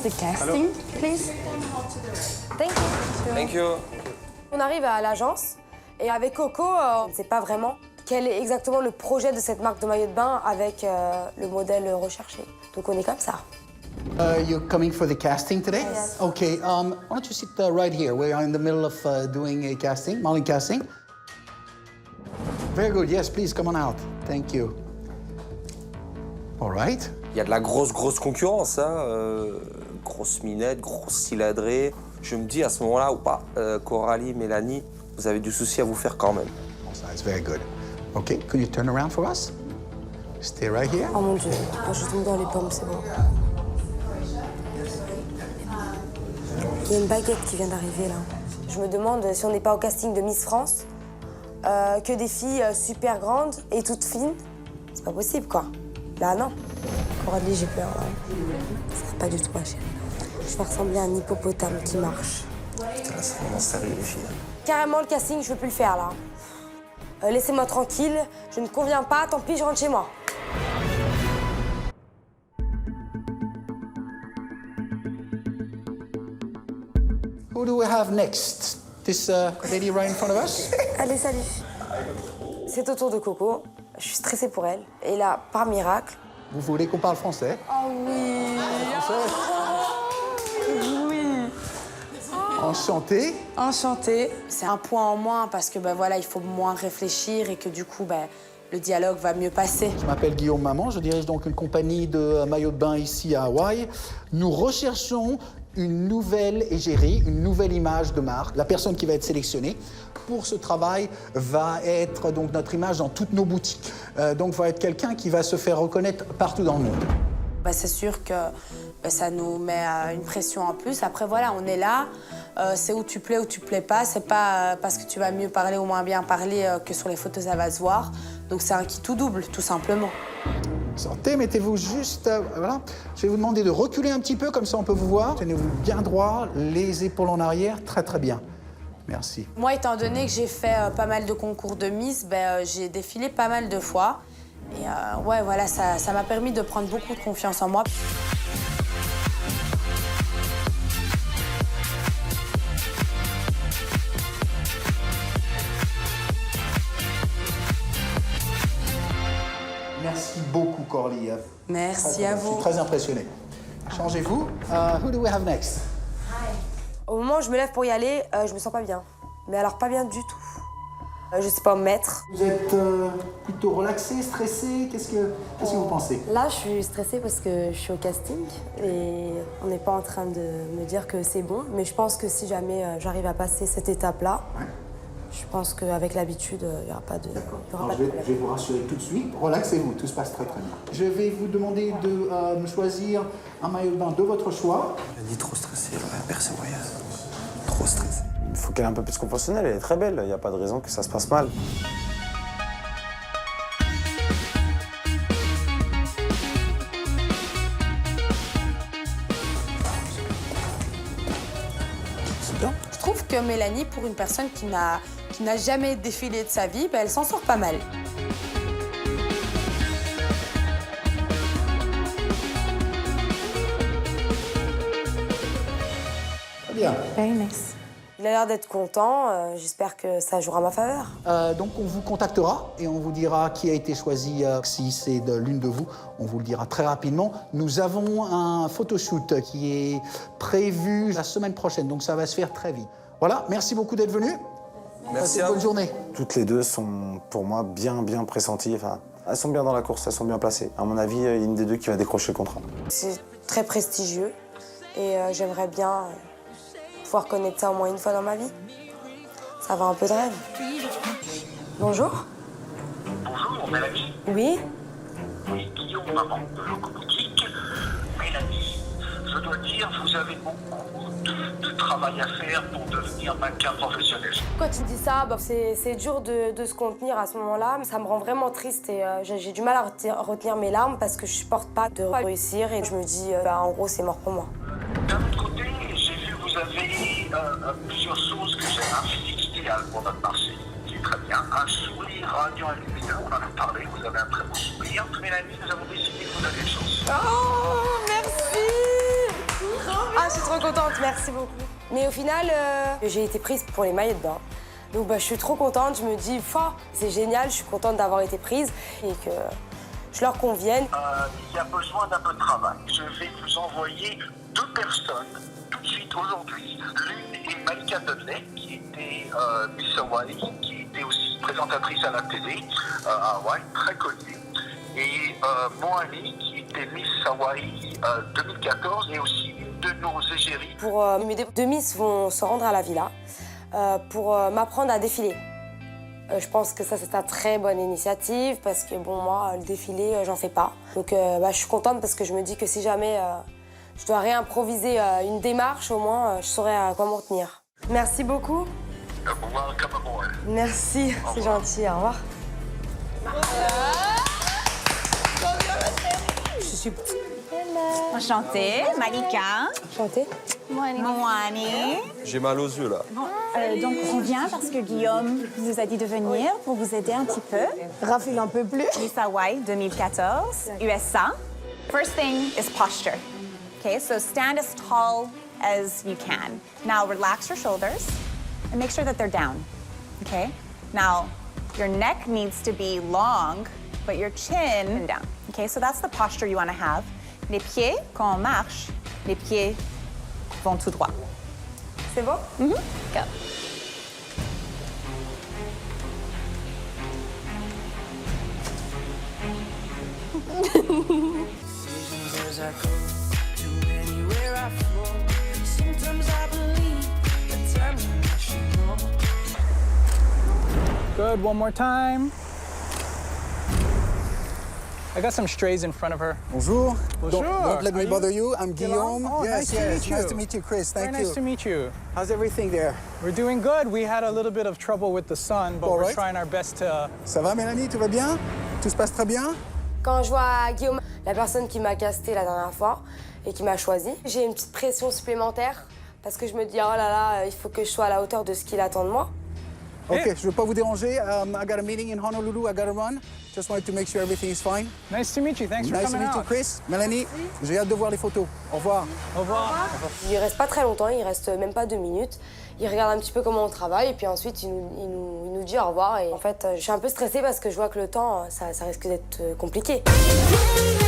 the casting, please? Thank you. Thank you. On arrive à l'agence et avec Coco, on ne sait pas vraiment quel est exactement le projet de cette marque de maillot de bain avec le modèle recherché. Donc on est comme ça. You're coming for the casting today? Yes. Okay, why don't you sit right here? We are in the middle of doing a casting, modeling casting. Very good, yes, please, come on out. Thank you. All right. Il y a de la grosse concurrence, hein. Grosse minette, grosse cylindrée. Je me dis à ce moment-là, ou pas, Coralie, Mélanie, vous avez du souci à vous faire quand même. That's very good. Okay, can you turn around for us? Stay right here. Oh mon Dieu, je tombe dans les pommes, c'est bon. Il y a une baguette qui vient d'arriver là. Je me demande si on n'est pas au casting de Miss France, que des filles super grandes et toutes fines. C'est pas possible quoi. Là non. Coralie, j'ai peur là. Ça va pas du tout ma chérie. Je vais ressembler à un hippopotame qui marche. Putain, là, c'est vraiment sérieux les filles. Carrément le casting, je veux plus le faire là. Laissez-moi tranquille, je ne conviens pas, tant pis, je rentre chez moi. Who do we have next? This lady right in front of us? Allez, salut. C'est au tour de Coco. Je suis stressée pour elle. Et là, par miracle... Vous voulez qu'on parle français? Oh oui. Oui. Enchanté. Enchantée. C'est un point en moins parce que voilà, il faut moins réfléchir et que du coup, le dialogue va mieux passer. Je m'appelle Guillaume Maman, je dirige donc une compagnie de maillots de bain ici à Hawaï. Nous recherchons une nouvelle égérie, une nouvelle image de marque. La personne qui va être sélectionnée pour ce travail va être donc notre image dans toutes nos boutiques. Donc va être quelqu'un qui va se faire reconnaître partout dans le monde. C'est sûr que ça nous met une pression en plus. Après, voilà, on est là. C'est où tu plais, où tu plais pas. C'est pas parce que tu vas mieux parler ou moins bien parler que sur les photos, ça va se voir. Donc c'est un qui tout double, tout simplement. Sortez, mettez-vous juste... voilà. Je vais vous demander de reculer un petit peu, comme ça on peut vous voir. Tenez-vous bien droit, les épaules en arrière. Très, très bien. Merci. Moi, étant donné que j'ai fait pas mal de concours de Miss, j'ai défilé pas mal de fois. Et ouais, voilà, ça m'a permis de prendre beaucoup de confiance en moi. Merci beaucoup, Coralie. Merci à vous. Je suis très impressionné. Changez-vous. Who do we have next? Au moment où je me lève pour y aller, je me sens pas bien. Mais alors pas bien du tout. Je sais pas me mettre. Vous êtes plutôt relaxé, stressé? Qu'est-ce que vous pensez? Là, je suis stressée parce que je suis au casting et on n'est pas en train de me dire que c'est bon. Mais je pense que si jamais j'arrive à passer cette étape-là, ouais. Je pense qu'avec l'habitude, il n'y aura pas de Alors, je vais vous rassurer tout de suite. Relaxez-vous, tout se passe très très bien. Je vais vous demander de me choisir un maillot de bain de votre choix. Elle dit trop stressée, j'aurais percé au voyage. Trop stressée. Il faut qu'elle ait un peu plus confiance en elle, elle est très belle, il n'y a pas de raison que ça se passe mal. C'est bien. Je trouve que Mélanie, pour une personne qui n'a jamais défilé de sa vie, elle s'en sort pas mal. Très bien. Very nice. Il a l'air d'être content. J'espère que ça jouera en ma faveur. Donc on vous contactera et on vous dira qui a été choisi. Si c'est l'une de vous, on vous le dira très rapidement. Nous avons un photoshoot qui est prévu la semaine prochaine, donc ça va se faire très vite. Voilà, merci beaucoup d'être venus. Merci Passez une à bonne vous. journée. Toutes les deux sont, pour moi, bien pressenties. Enfin, elles sont bien dans la course, elles sont bien placées. À mon avis, il y a une des deux qui va décrocher le contrat. C'est très prestigieux et j'aimerais bien pouvoir connaître ça au moins une fois dans ma vie. Ça va un peu de rêve. Bonjour. Bonjour, Mélanie. Oui. Oui, Guillaume, maman de Locoboutique. Mélanie, je dois dire, vous avez beaucoup de travail à faire pour devenir mannequin professionnel. Quand il dit ça, c'est dur de se contenir à ce moment-là. Ça me rend vraiment triste et j'ai du mal à retenir mes larmes parce que je supporte pas de réussir et je me dis, en gros, c'est mort pour moi. D'un autre côté, j'ai vu que vous avez plusieurs choses que j'aime. Un physique idéal pour notre marché, qui est très bien. Un sourire radiant et lumineux, on en a parlé, vous avez un très beau sourire. Mélanie, nous avons décidé que vous aviez une chance. Oh, merci! Ah, je suis trop contente, merci beaucoup. Mais au final, j'ai été prise pour les maillots de bain. Donc je suis trop contente, je me dis, c'est génial, je suis contente d'avoir été prise et que je leur convienne. Il y a besoin d'un peu de travail. Je vais vous envoyer 2 personnes tout de suite aujourd'hui. L'une est Malika Dudley, qui était Miss Hawaii, qui était aussi présentatrice à la télé à Hawaï, très connue. Et Moani, qui était Miss Hawaii 2014 et aussi une de nos égéries. Pour mes 2 Miss vont se rendre à la villa pour m'apprendre à défiler. Je pense que ça, c'est une très bonne initiative parce que, bon, moi, le défilé, j'en fais pas. Donc, je suis contente parce que je me dis que si jamais je dois réimproviser une démarche, au moins, je saurai à quoi m'en tenir. Merci beaucoup. Welcome aboard. Merci, c'est gentil. Au revoir. Je suis... Enchantée, Malika. Enchantée. Moani. J'ai mal aux yeux là. Donc on vient parce que Guillaume vous a dit de venir pour vous aider un petit peu. Raph, il en peut plus. Miss Hawaii 2014, USA. First thing is posture. Okay, so stand as tall as you can. Now relax your shoulders and make sure that they're down. Okay? Now your neck needs to be long, but your chin down. Okay, so that's the posture you want to have. Les pieds, quand on marche, les pieds vont tout droit. C'est bon? Go. Good, one more time. I got some strays in front of her. Bonjour. Bonjour. Don't let me Are bother you you. I'm Guillaume. Oh, yes, nice to meet you. Nice to meet you, Chris. Thank Very you. nice to meet you. How's everything there? We're doing good. We had a little bit of trouble with the sun, but All we're right. trying our best to... Ça va, Mélanie? Tout va bien? Tout se passe très bien? Quand je vois Guillaume, la personne qui m'a casté la dernière fois et qui m'a choisi, j'ai une petite pression supplémentaire parce que je me dis, oh là là, il faut que je sois à la hauteur de ce qu'il attend de moi. Ok, Yeah. je ne veux pas vous déranger. I got a meeting in Honolulu. I got to run. Just wanted to make sure everything is fine. Nice to meet you. Thanks for Nice to coming meet you, out. Chris. Mélanie, j'ai hâte de voir les photos. Au revoir. Au revoir. Il reste pas très longtemps, il reste même pas 2 minutes. Il regarde un petit peu comment on travaille et puis ensuite il nous dit au revoir. Et en fait, je suis un peu stressée parce que je vois que le temps, ça risque d'être compliqué. Yeah.